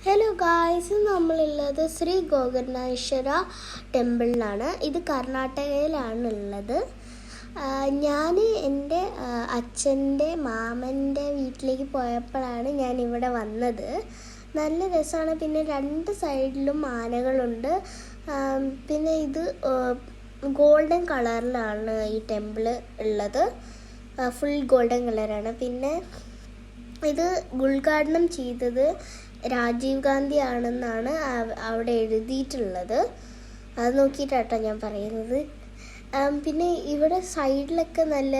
Hello guys, നമ്മളുള്ളത് ശ്രീ ഗോകർണേശ്വര ടെമ്പിളിലാണ്. ഇത് കർണാടകയിലാണുള്ളത്. ഞാൻ എൻ്റെ അച്ഛൻ്റെ മാമൻ്റെ വീട്ടിലേക്ക് പോയപ്പോഴാണ് ഞാൻ ഇവിടെ വന്നത്. നല്ല രസമാണ്. പിന്നെ രണ്ട് സൈഡിലും ആനകളുണ്ട്. പിന്നെ ഇത് ഗോൾഡൻ കളറിലാണ് ഈ ടെമ്പിൾ ഉള്ളത്. ഫുൾ ഗോൾഡൻ കളറാണ്. പിന്നെ ഇത് ഉദ്ഘാടനം ചെയ്തത് രാജീവ് ഗാന്ധി ആണെന്നാണ് അവിടെ എഴുതിയിട്ടുള്ളത്. അത് നോക്കിയിട്ടാട്ടോ ഞാൻ പറയുന്നത്. പിന്നെ ഇവിടെ സൈഡിലൊക്കെ നല്ല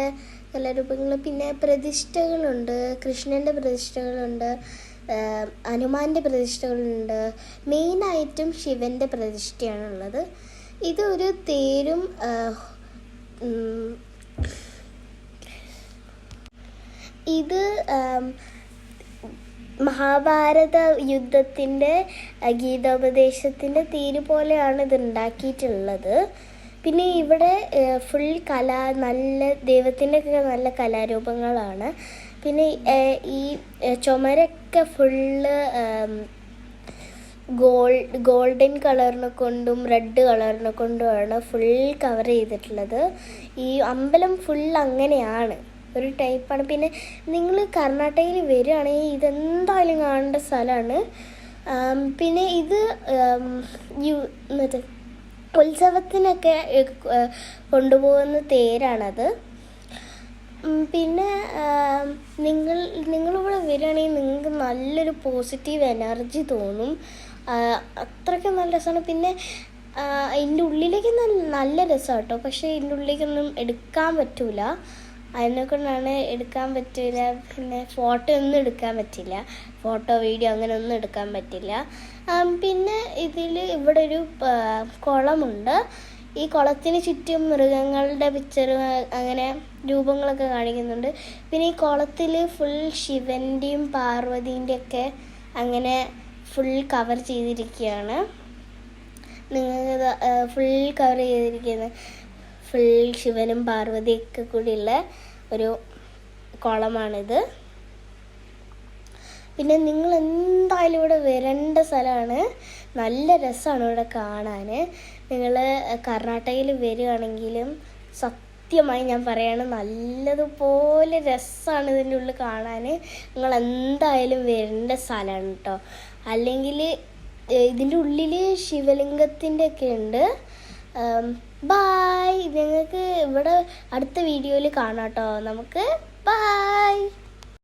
കലാരൂപങ്ങൾ, പിന്നെ പ്രതിഷ്ഠകളുണ്ട്. കൃഷ്ണൻ്റെ പ്രതിഷ്ഠകളുണ്ട്, ഹനുമാൻ്റെ പ്രതിഷ്ഠകളുണ്ട്. മെയിനായിട്ടും ശിവൻ്റെ പ്രതിഷ്ഠയാണുള്ളത്. ഇതൊരു തേരും ഇത് മഹാഭാരത യുദ്ധത്തിൻ്റെ ഗീതോപദേശത്തിൻ്റെ തേര് പോലെയാണ് ഇത് ഉണ്ടാക്കിയിട്ടുള്ളത്. പിന്നെ ഇവിടെ ഫുൾ നല്ല ദൈവത്തിൻ്റെ ഒക്കെ നല്ല കലാരൂപങ്ങളാണ്. പിന്നെ ഈ ചുമരൊക്കെ ഫുള്ള് ഗോൾഡൻ കളറിനെ കൊണ്ടും റെഡ് കളറിനെ കൊണ്ടുമാണ് ഫുൾ കവർ ചെയ്തിട്ടുള്ളത്. ഈ അമ്പലം ഫുൾ അങ്ങനെയാണ്, ഒരു ടൈപ്പാണ്. പിന്നെ നിങ്ങൾ കർണാടകയിൽ വരികയാണെങ്കിൽ ഇതെന്തായാലും കാണേണ്ട സ്ഥലമാണ്. പിന്നെ ഇത് മറ്റേ ഉത്സവത്തിനൊക്കെ കൊണ്ടുപോകുന്ന തേരാണത്. പിന്നെ നിങ്ങളിവിടെ വരികയാണെങ്കിൽ നിങ്ങൾക്ക് നല്ലൊരു പോസിറ്റീവ് എനർജി തോന്നും. അത്രയ്ക്ക് നല്ല രസമാണ്. പിന്നെ ഇതിൻ്റെ ഉള്ളിലേക്ക് നല്ല രസമാണ് കേട്ടോ. പക്ഷേ ഇതിൻ്റെ ഉള്ളിലേക്കൊന്നും എടുക്കാൻ പറ്റില്ല. അതിനെക്കൊണ്ടാണ് എടുക്കാൻ പറ്റില്ല. പിന്നെ ഫോട്ടോ ഒന്നും എടുക്കാൻ പറ്റില്ല. ഫോട്ടോ വീഡിയോ അങ്ങനെ ഒന്നും എടുക്കാൻ പറ്റില്ല. പിന്നെ ഇവിടെ ഒരു കുളമുണ്ട്. ഈ കുളത്തിന് ചുറ്റും മൃഗങ്ങളുടെ പിക്ചർ അങ്ങനെ രൂപങ്ങളൊക്കെ കാണിക്കുന്നുണ്ട്. പിന്നെ ഈ കുളത്തിൽ ഫുൾ ശിവൻ്റെയും പാർവതീൻ്റെയും ഒക്കെ അങ്ങനെ ഫുൾ കവർ ചെയ്തിരിക്കുകയാണ്. നിങ്ങൾക്ക് ഫുൾ കവർ ചെയ്തിരിക്കുന്നത് ഫുൾ ശിവനും പാർവതിയൊക്കെ കൂടിയുള്ള ഒരു കുളമാണിത്. പിന്നെ നിങ്ങൾ എന്തായാലും ഇവിടെ വരേണ്ട സ്ഥലമാണ്. നല്ല രസമാണ് ഇവിടെ കാണാൻ. നിങ്ങൾ കർണാടകയിൽ വരികയാണെങ്കിലും സത്യമായി ഞാൻ പറയാണ്, നല്ലതുപോലെ രസമാണ് ഇതിൻ്റെ ഉള്ളിൽ കാണാൻ. നിങ്ങൾ എന്തായാലും വരേണ്ട സ്ഥലമാണ് കേട്ടോ. അല്ലെങ്കിൽ ഇതിൻ്റെ ഉള്ളിൽ ശിവലിംഗത്തിൻ്റെ ഒക്കെ ഉണ്ട്. ബായ്. നിങ്ങൾക്ക് ഇവിടെ അടുത്ത വീഡിയോയിൽ കാണാം കേട്ടോ. നമുക്ക് ബായ്.